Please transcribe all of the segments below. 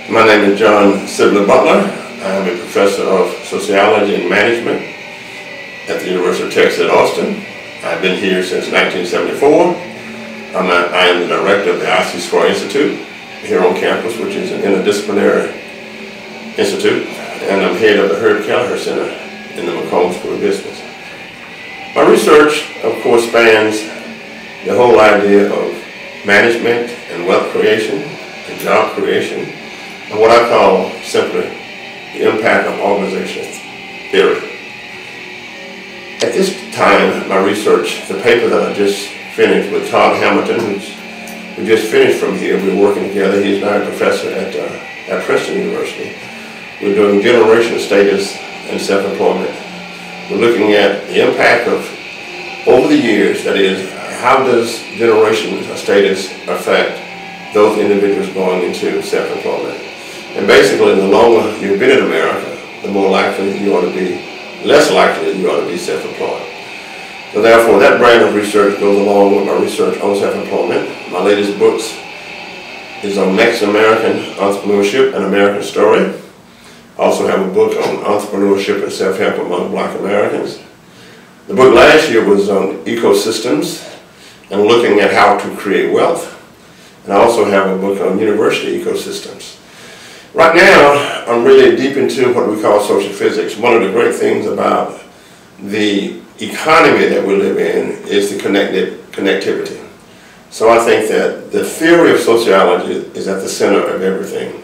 My name is John S Butler. I'm a professor of sociology and management at the University of Texas at Austin. I've been here since 1974. I am the director of the IC2 Institute here on campus, which is an interdisciplinary institute, and I'm head of the Herb Kelleher Center in the McCombs School of Business. My research, of course, spans the whole idea of management and wealth creation and job creation, and what I call simply the impact of organizational theory. At this time, my research, the paper that I just finished with Todd Hamilton, which we just finished from here, we're working together. He's now a professor at Princeton University. We're doing generational status and self-employment. We're looking at the impact of, over the years, that is, how does generation status affect those individuals going into self-employment? And basically, the longer you've been in America, the more likely you ought to be, less likely you ought to be self-employed. So therefore, that brand of research goes along with my research on self-employment. My latest books is on Mexican American entrepreneurship and American story. I also have a book on entrepreneurship and self-help among Black Americans. The book last year was on ecosystems and looking at how to create wealth. And I also have a book on university ecosystems. Right now, I'm really deep into what we call social physics. One of the great things about the economy that we live in is the connectivity. So I think that the theory of sociology is at the center of everything.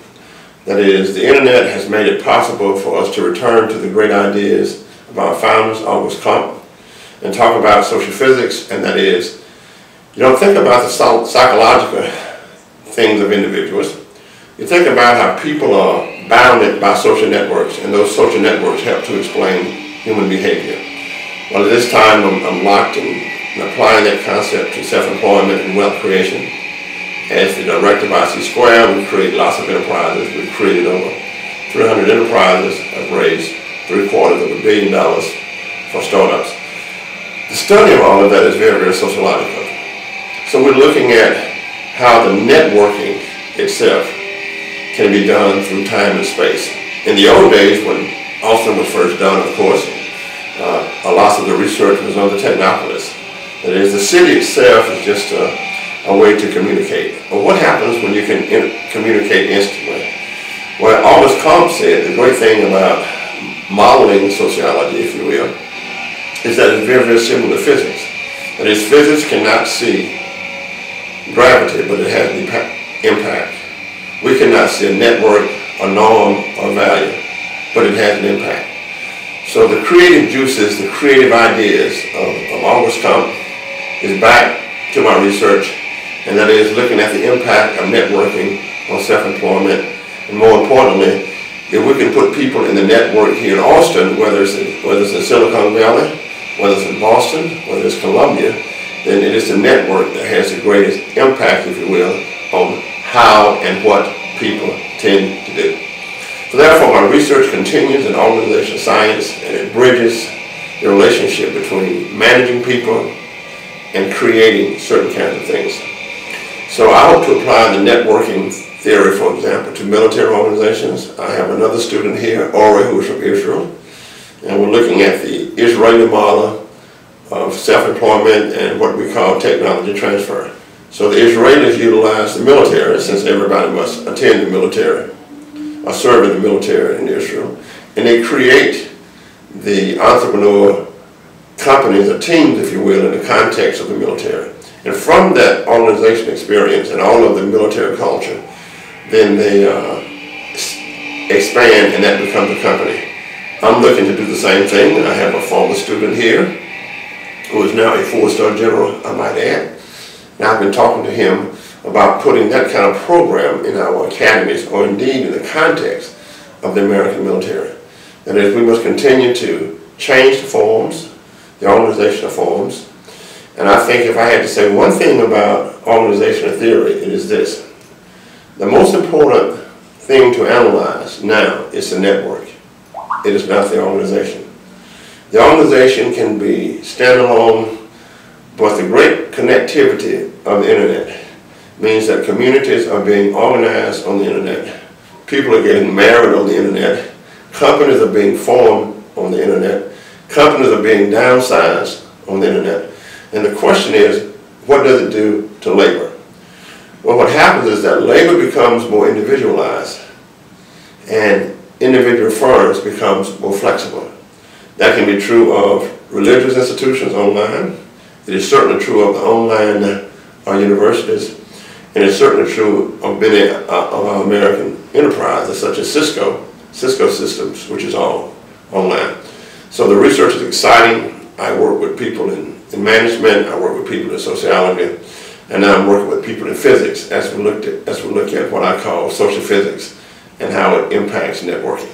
That is, the internet has made it possible for us to return to the great ideas of our founders, August Comte, and talk about social physics, and that is, you don't think about the psychological things of individuals. You think about how people are bounded by social networks, and those social networks help to explain human behavior. Well, at this time, I'm locked in applying that concept to self-employment and wealth creation. As the director of IC2, we create lots of enterprises. We've created over 300 enterprises. I've raised $750 million for startups. The study of all of that is very, very sociological. So we're looking at how the networking itself can be done through time and space. In the old days, when Austin was first done, of course, a lot of the research was on the technopolis. That is, the city itself is just a way to communicate. But what happens when you can communicate instantly? Well, August Comte said the great thing about modeling sociology, if you will, is that it's very, very similar to physics. That is, physics cannot see gravity, but it has impact. We cannot see a network, a norm, or value, but it has an impact. So the creative juices, the creative ideas of August Comte is back to my research, and that is looking at the impact of networking on self-employment, and more importantly, if we can put people in the network here in Austin, whether it's in Silicon Valley, whether it's in Boston, whether it's Columbia, then it is the network that has the greatest impact, if you will, on how and what people tend to do. So therefore, my research continues in organizational science, and it bridges the relationship between managing people and creating certain kinds of things. So I hope to apply the networking theory, for example, to military organizations. I have another student here, Ori, who is from Israel, and we're looking at the Israeli model of self-employment and what we call technology transfer. So the Israelis utilize the military, since everybody must attend the military or serve in the military in Israel, and they create the entrepreneur companies or teams, if you will, in the context of the military. And from that organization experience and all of the military culture, then they expand, and that becomes a company. I'm looking to do the same thing. I have a former student here who is now a 4-star general, I might add. And I've been talking to him about putting that kind of program in our academies, or indeed in the context of the American military. That is, we must continue to change the forms, the organizational forms. And I think if I had to say one thing about organizational theory, it is this. The most important thing to analyze now is the network. It is not the organization. The organization can be standalone, but the great connectivity of the internet means that communities are being organized on the internet. People are getting married on the internet. Companies are being formed on the internet. Companies are being downsized on the internet. And the question is, what does it do to labor? Well, what happens is that labor becomes more individualized and individual firms becomes more flexible. That can be true of religious institutions online. It is certainly true of the online universities. And it's certainly true of many of our American enterprises, such as Cisco Systems, which is all online. So the research is exciting. I work with people in management. I work with people in sociology, and now I'm working with people in physics as we look at what I call social physics and how it impacts networking.